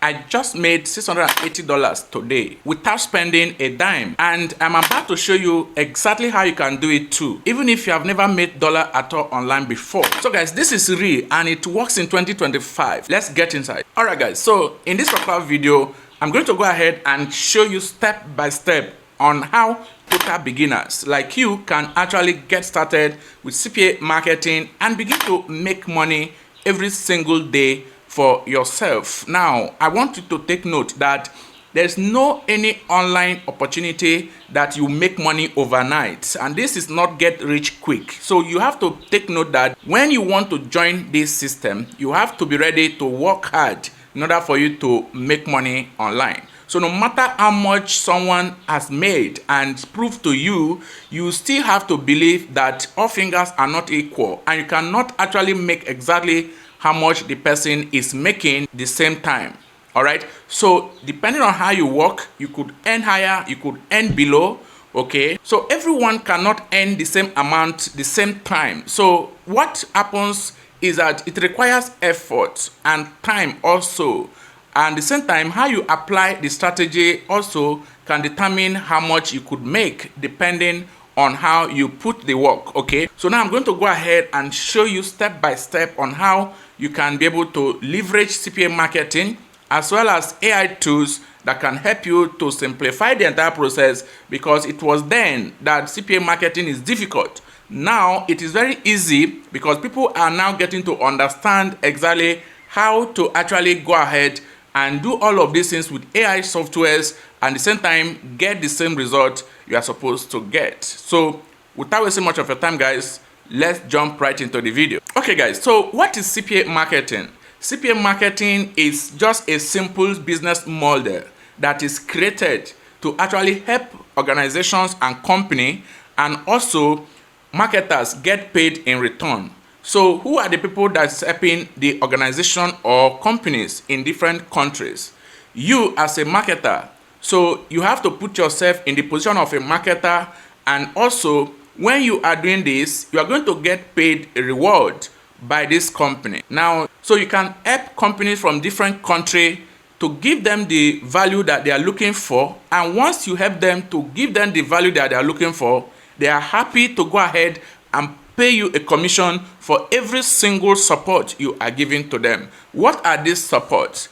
I just made $680 today without spending a dime, and I'm about to show you exactly how you can do it too, even if you have never made dollar at all online before. So guys, this is real and it works in 2025. Let's get inside. Alright guys, so in this particular video, I'm going to go ahead and show you step by step on how total beginners like you can actually get started with CPA marketing and begin to make money every single day for yourself. Now, I want you to take note that there's no any online opportunity that you make money overnight, and this is not get rich quick. So you have to take note that when you want to join this system, you have to be ready to work hard in order for you to make money online. So no matter how much someone has made and proved to you, you still have to believe that all fingers are not equal and you cannot actually make exactly how much the person is making the same time. All right, so depending on how you work, you could earn higher, you could earn below. Okay, so everyone cannot earn the same amount the same time. So what happens is that it requires effort and time also, and at the same time how you apply the strategy also can determine how much you could make depending on how you put the work. Okay, so now I'm going to go ahead and show you step by step on how you can be able to leverage CPA marketing as well as AI tools that can help you to simplify the entire process, because it was then that CPA marketing is difficult. Now it is very easy because people are now getting to understand exactly how to actually go ahead and do all of these things with AI softwares and at the same time get the same result you are supposed to get. So without wasting much of your time guys, let's jump right into the video. Okay guys, so what is CPA marketing? CPA marketing is just a simple business model that is created to actually help organizations and company and also marketers get paid in return. So who are the people that's helping the organization or companies in different countries? You as a marketer. So you have to put yourself in the position of a marketer, and also when you are doing this, you are going to get paid a reward by this company. Now, so you can help companies from different countries to give them the value that they are looking for, and once you help them to give them the value that they are looking for, they are happy to go ahead and pay you a commission for every single support you are giving to them. What are these supports?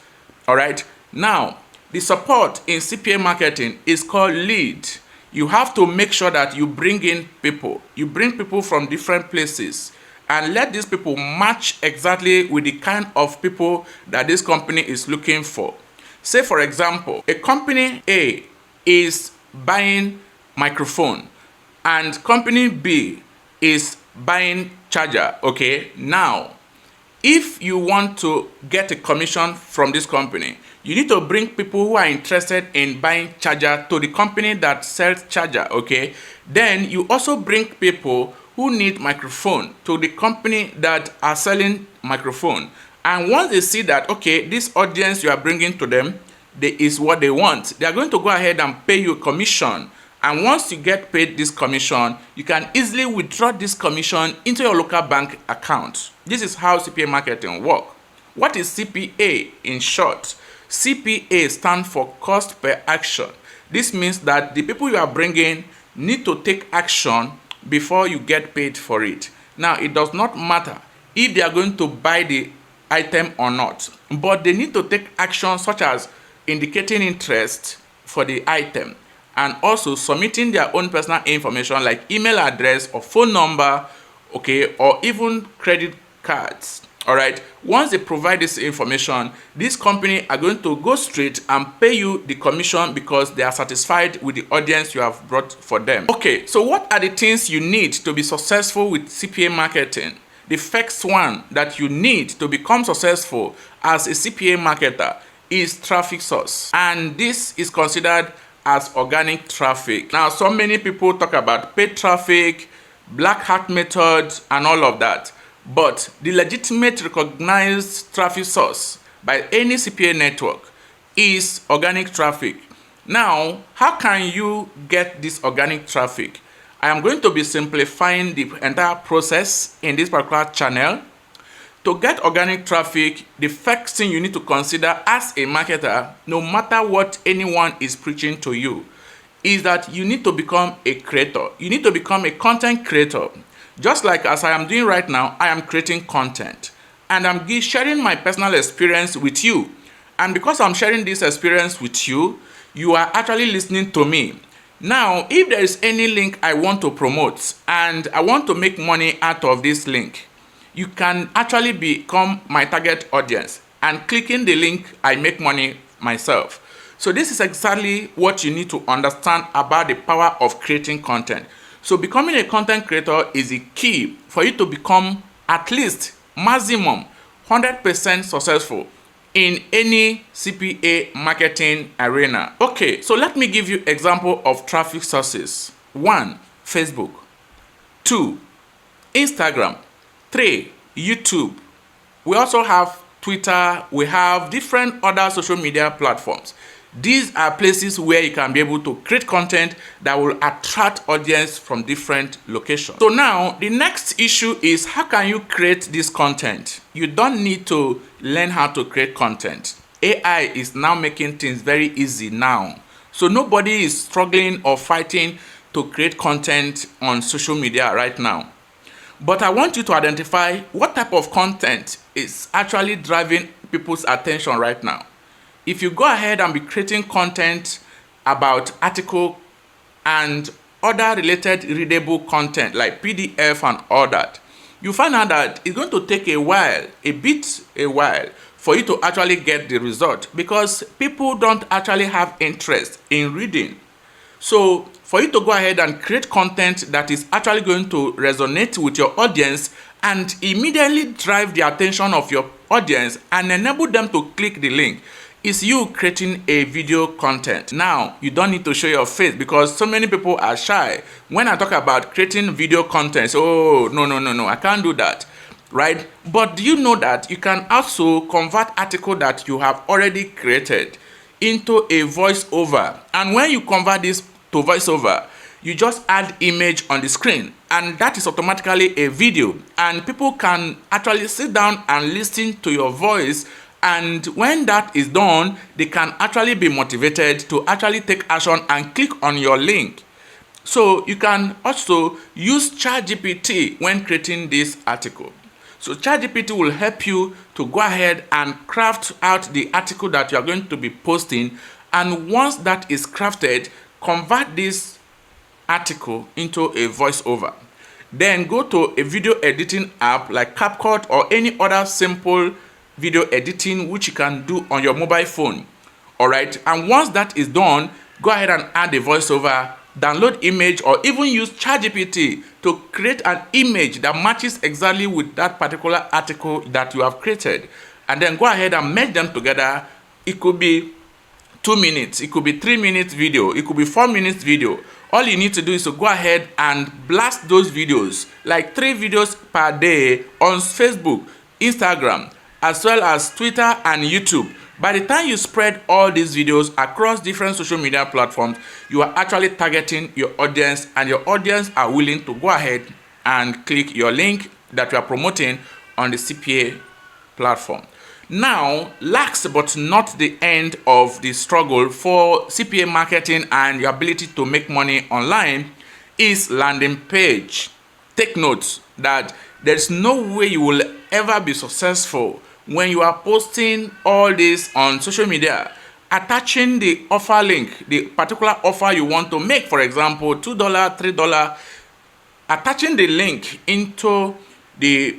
All right, now the support in CPA marketing is called lead. You have to make sure that you bring in people. You bring people from different places and let these people match exactly with the kind of people that this company is looking for. Say for example, a company A is buying microphone and company B is buying charger. Okay, now if you want to get a commission from this company, you need to bring people who are interested in buying charger to the company that sells charger. Okay, then you also bring people who need microphone to the company that are selling microphone, and once they see that okay, this audience you are bringing to them, is what they want, they are going to go ahead and pay you a commission. And once you get paid this commission, you can easily withdraw this commission into your local bank account. This is how CPA marketing works. What is CPA in short? CPA stands for cost per action. This means that the people you are bringing need to take action before you get paid for it. Now, it does not matter if they are going to buy the item or not, but they need to take action such as indicating interest for the item and also submitting their own personal information like email address or phone number, okay, or even credit cards. All right, once they provide this information, this company are going to go straight and pay you the commission because they are satisfied with the audience you have brought for them. Okay, so what are the things you need to be successful with CPA marketing? The first one that you need to become successful as a CPA marketer is traffic source, and this is considered as organic traffic. Now, so many people talk about paid traffic, black hat method, and all of that. But the legitimate recognized traffic source by any CPA network is organic traffic. Now, how can you get this organic traffic? I am going to be simplifying the entire process in this particular channel. To get organic traffic, the first thing you need to consider as a marketer, no matter what anyone is preaching to you, is that you need to become a creator. You need to become a content creator. Just like as I am doing right now, I am creating content. And I'm sharing my personal experience with you. And because I'm sharing this experience with you, you are actually listening to me. Now, if there is any link I want to promote and I want to make money out of this link, you can actually become my target audience, and clicking the link, I make money myself. So this is exactly what you need to understand about the power of creating content. So becoming a content creator is the key for you to become at least maximum 100% successful in any CPA marketing arena. Okay, so let me give you example of traffic sources. 1, Facebook. 2, Instagram. 3, YouTube. We also have Twitter. We have different other social media platforms. These are places where you can be able to create content that will attract audience from different locations. So now, the next issue is how can you create this content? You don't need to learn how to create content. AI is now making things very easy now. So nobody is struggling or fighting to create content on social media right now. But I want you to identify what type of content is actually driving people's attention right now. If you go ahead and be creating content about article and other related readable content like PDF and all that, you find out that it's going to take a while for you to actually get the result, because people don't actually have interest in reading. So for you to go ahead and create content that is actually going to resonate with your audience and immediately drive the attention of your audience and enable them to click the link, is you creating a video content. Now, you don't need to show your face because so many people are shy. When I talk about creating video content, oh, no, I can't do that, right? But do you know that you can also convert article that you have already created into a voiceover? And when you convert this to voiceover, you just add image on the screen, and that is automatically a video, and people can actually sit down and listen to your voice. And when that is done, they can actually be motivated to actually take action and click on your link. So you can also use ChatGPT when creating this article. So ChatGPT will help you to go ahead and craft out the article that you are going to be posting. And once that is crafted, convert this article into a voiceover. Then go to a video editing app like CapCut or any other simple video editing which you can do on your mobile phone. Alright, and once that is done, go ahead and add a voiceover, download image, or even use ChatGPT to create an image that matches exactly with that particular article that you have created. And then go ahead and merge them together. It could be 2 minutes, it could be 3 minutes video, it could be 4 minutes video. All you need to do is to go ahead and blast those videos, like 3 videos per day on Facebook, Instagram, as well as Twitter and YouTube. By the time you spread all these videos across different social media platforms, you are actually targeting your audience, and your audience are willing to go ahead and click your link that you are promoting on the CPA platform. Now, last but not the end of the struggle for CPA marketing and your ability to make money online is landing page. Take note that there's no way you will ever be successful when you are posting all this on social media, attaching the offer link, the particular offer you want to make, for example, $2, $3, attaching the link into the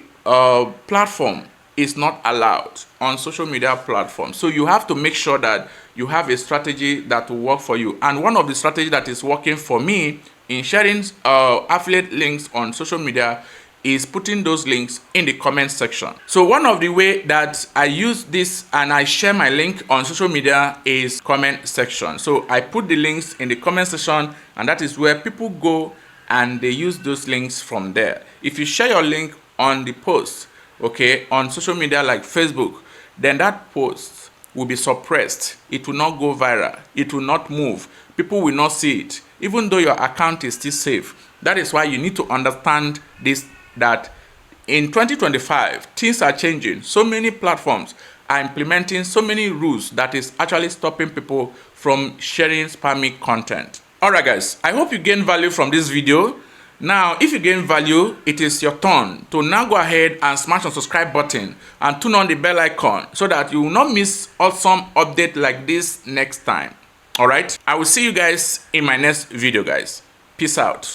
platform is not allowed on social media platforms. So you have to make sure that you have a strategy that will work for you. And one of the strategies that is working for me in sharing affiliate links on social media is putting those links in the comment section. So one of the way that I use this and I share my link on social media is comment section. So I put the links in the comment section, and that is where people go and they use those links from there. If you share your link on the post, okay, on social media like Facebook, then that post will be suppressed. It will not go viral. It will not move. People will not see it, even though your account is still safe. That is why you need to understand this, that in 2025, things are changing. So many platforms are implementing so many rules that is actually stopping people from sharing spammy content. Alright guys, I hope you gain value from this video. Now, if you gain value, it is your turn to now go ahead and smash the subscribe button and turn on the bell icon so that you will not miss awesome update like this next time. Alright, I will see you guys in my next video guys. Peace out.